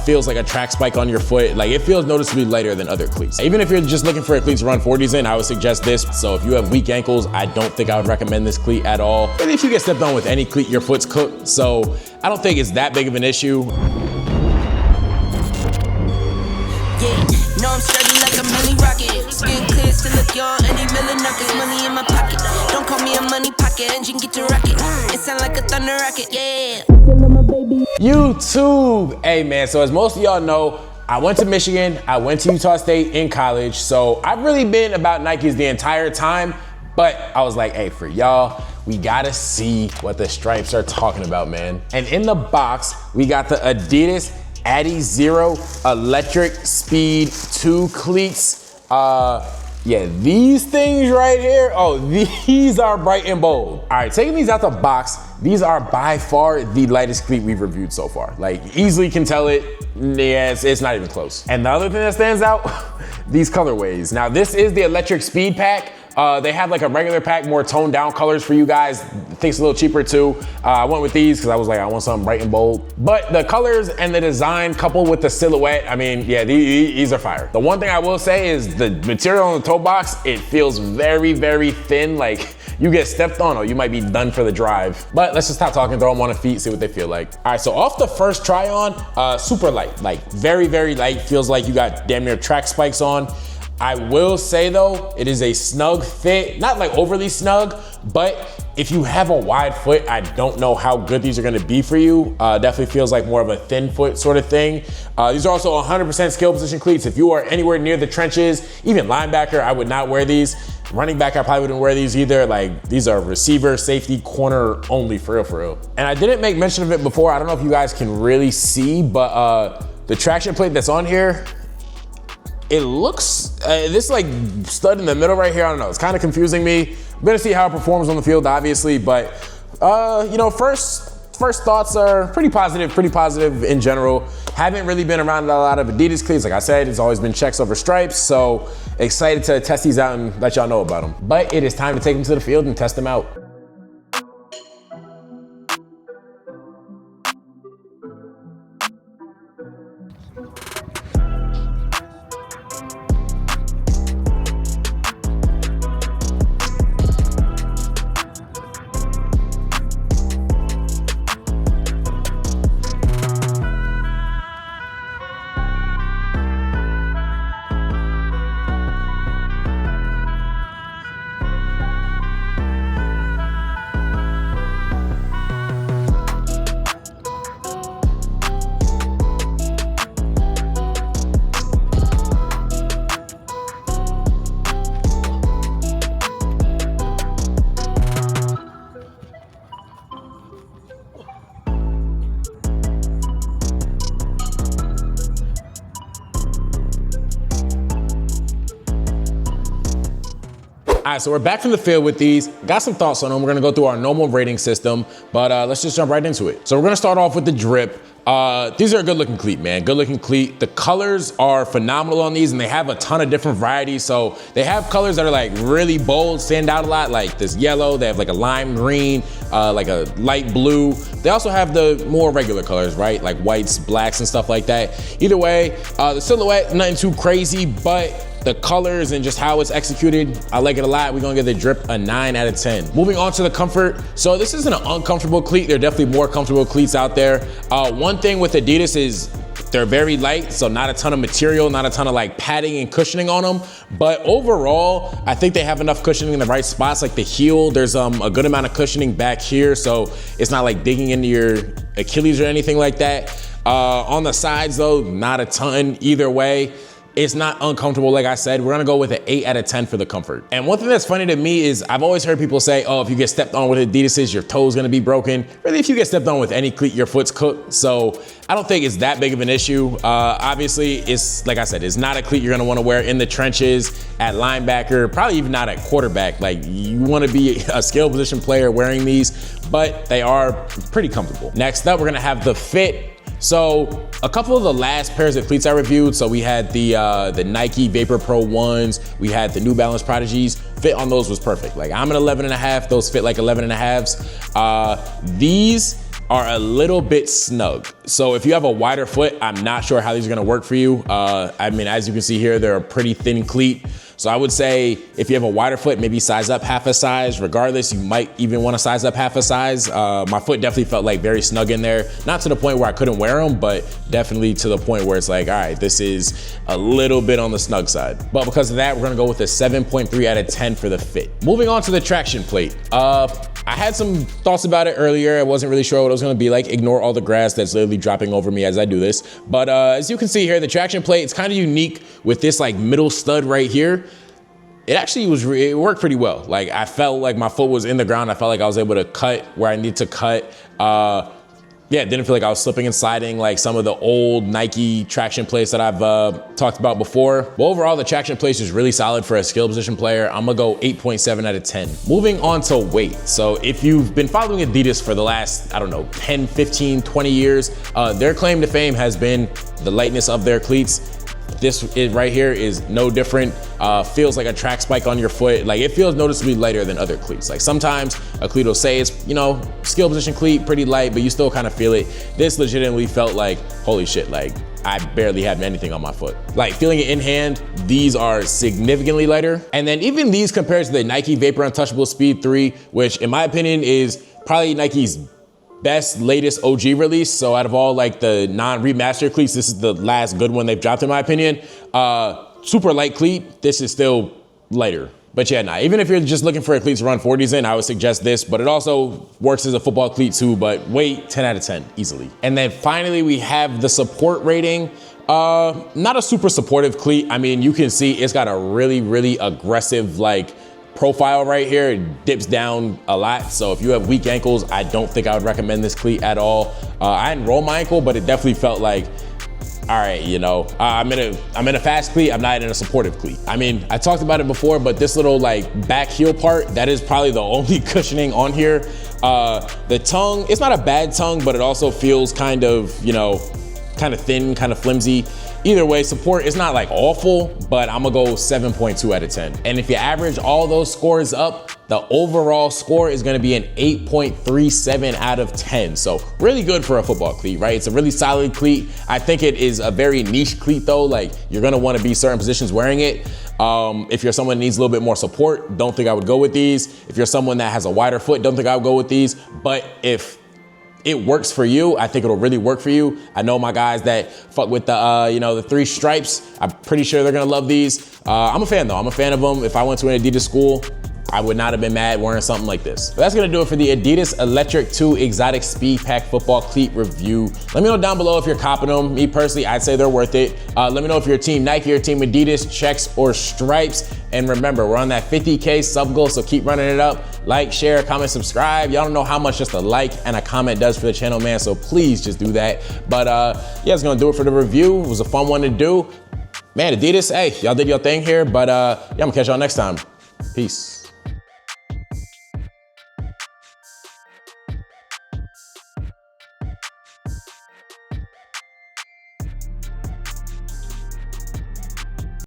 feels like a track spike on your foot. Like, it feels noticeably lighter than other cleats. Even if you're just looking for a cleat to run 40s in, I would suggest this. So if you have weak ankles, I don't think I would recommend this cleat at all. But if you get stepped on with any cleat, your foot's cooked. So I don't think it's that big of an issue. No, I'm sturdy like a milli rocket. Skin clear, still look young, Eddie Miller knuckles. Money in my pocket. Don't call me a money pocket. Engine get to rocket. It sound like a thunder rocket, yeah. YouTube. Hey man, so as most of y'all know, I went to Michigan, I went to Utah State in college. So I've really been about Nikes the entire time, but I was like, hey, for y'all, we gotta see what the stripes are talking about, man. And in the box, we got the Adidas Adizero Electric Speed 2 cleats. Yeah, these things right here, oh, these are bright and bold. All right, taking these out the box, these are by far the lightest cleat we've reviewed so far. Like, easily can tell it, yeah, it's not even close. And the other thing that stands out, these colorways. Now, this is the Electric Speed Pack. They have like a regular pack, more toned down colors for you guys. I think it's a little cheaper too. I went with these because I was like, I want something bright and bold. But the colors and the design coupled with the silhouette, I mean, yeah, these are fire. The one thing I will say is the material on the toe box, it feels very, very thin. Like, you get stepped on or you might be done for the drive. But let's just stop talking, throw them on the feet, see what they feel like. All right, so off the first try on, super light, like very, very light. Feels like you got damn near track spikes on. I will say though, it is a snug fit, not like overly snug, but if you have a wide foot, I don't know how good these are gonna be for you. Definitely feels like more of a thin foot sort of thing. These are also 100% skill position cleats. If you are anywhere near the trenches, even linebacker, I would not wear these. Running back, I probably wouldn't wear these either. Like, these are receiver, safety, corner only, for real, for real. And I didn't make mention of it before. I don't know if you guys can really see, but the traction plate that's on here, it looks, this like stud in the middle right here, I don't know, it's kind of confusing me. I'm gonna see how it performs on the field, obviously, but you know, first thoughts are pretty positive in general. Haven't really been around a lot of Adidas cleats. Like I said, it's always been checks over stripes, so excited to test these out and let y'all know about them. But it is time to take them to the field and test them out. All right, so we're back from the field with these. Got some thoughts on them. We're gonna go through our normal rating system, but let's just jump right into it. So we're gonna start off with the drip. These are a good looking cleat, man. Good looking cleat. The colors are phenomenal on these and they have a ton of different varieties. So they have colors that are like really bold, stand out a lot, like this yellow. They have like a lime green, like a light blue. They also have the more regular colors, right? Like whites, blacks, and stuff like that. Either way, the silhouette, nothing too crazy, but the colors and just how it's executed, I like it a lot. We're gonna give the drip a 9 out of 10. Moving on to the comfort. So this isn't an uncomfortable cleat. There are definitely more comfortable cleats out there. One thing with Adidas is they're very light, so not a ton of material, not a ton of like padding and cushioning on them. But overall, I think they have enough cushioning in the right spots. Like the heel, there's a good amount of cushioning back here, so it's not like digging into your Achilles or anything like that. On the sides though, not a ton either way. It's not uncomfortable, like I said. We're gonna go with an 8 out of 10 for the comfort. And one thing that's funny to me is I've always heard people say, oh, if you get stepped on with Adidas's, your toe's gonna be broken. Really, if you get stepped on with any cleat, your foot's cooked. So I don't think it's that big of an issue. Obviously, it's, like I said, it's not a cleat you're gonna wanna wear in the trenches, at linebacker, probably even not at quarterback. Like, you wanna be a skill position player wearing these, but they are pretty comfortable. Next up, we're gonna have the fit. So a couple of the last pairs of cleats I reviewed, so we had the Nike Vapor Pro 1s, we had the New Balance Prodigies. Fit on those was perfect. Like, I'm an 11.5, those fit like 11.5s. These are a little bit snug. So if you have a wider foot, I'm not sure how these are gonna work for you. I mean, as you can see here, they're a pretty thin cleat. So I would say if you have a wider foot, maybe size up half a size. Regardless, you might even wanna size up half a size. My foot definitely felt like very snug in there. Not to the point where I couldn't wear them, but definitely to the point where it's like, all right, this is a little bit on the snug side. But because of that, we're gonna go with a 7.3 out of 10 for the fit. Moving on to the traction plate. I had some thoughts about it earlier. I wasn't really sure what it was gonna be like. Ignore all the grass that's literally dropping over me as I do this. But as you can see here, the traction plate, it's kind of unique with this like middle stud right here. It actually it worked pretty well. Like I felt like my foot was in the ground. I felt like I was able to cut where I need to cut. Yeah, it didn't feel like I was slipping and sliding like some of the old Nike traction plates that I've talked about before. But overall, the traction plate is really solid for a skill position player. I'm gonna go 8.7 out of 10. Moving on to weight. So if you've been following Adidas for the last, I don't know, 10, 15, 20 years, their claim to fame has been the lightness of their cleats. This right here is no different. Feels like a track spike on your foot. Like it feels noticeably lighter than other cleats. Like sometimes a cleat will say it's, you know, skill position cleat, pretty light, but you still kind of feel it. This legitimately felt like, holy shit, like I barely have anything on my foot. Like feeling it in hand, these are significantly lighter. And then even these compared to the Nike Vapor Untouchable Speed 3, which in my opinion is probably Nike's best latest OG release. So out of all like the non-remastered cleats, this is the last good one they've dropped in my opinion. Super light cleat, this is still lighter. But yeah, nah, even if you're just looking for a cleat to run 40s in, I would suggest this, but it also works as a football cleat too, but weight, 10 out of 10, easily. And then finally we have the support rating. Not a super supportive cleat. I mean, you can see it's got a really, really aggressive like profile right here. It dips down a lot. So if you have weak ankles, I don't think I would recommend this cleat at all. I didn't roll my ankle, but it definitely felt like, all right, you know, I'm in a fast cleat, I'm not in a supportive cleat. I mean, I talked about it before, but this little like back heel part, that is probably the only cushioning on here. The tongue, it's not a bad tongue, but it also feels kind of, you know, kind of thin, kind of flimsy. Either way, support is not like awful, but I'm gonna go 7.2 out of 10. And if you average all those scores up, the overall score is gonna be an 8.37 out of 10. So really good for a football cleat, right? It's a really solid cleat. I think it is a very niche cleat though. Like you're gonna wanna be certain positions wearing it. If you're someone that needs a little bit more support, don't think I would go with these. If you're someone that has a wider foot, don't think I would go with these. But if it works for you, I think it'll really work for you. I know my guys that fuck with the, you know, the 3 stripes. I'm pretty sure they're gonna love these. I'm a fan though, I'm a fan of them. If I went to an Adidas school, I would not have been mad wearing something like this. But that's gonna do it for the Adidas Electric 2 Exotic Speed Pack Football Cleat review. Let me know down below if you're copping them. Me personally, I'd say they're worth it. Let me know if you're team Nike or team Adidas, checks or stripes. And remember, we're on that 50K sub goal, so keep running it up. Like, share, comment, subscribe. Y'all don't know how much just a like and a comment does for the channel, man, so please just do that. But yeah, that's gonna do it for the review. It was a fun one to do. Man, Adidas, hey, y'all did your thing here, but yeah, I'm gonna catch y'all next time. Peace.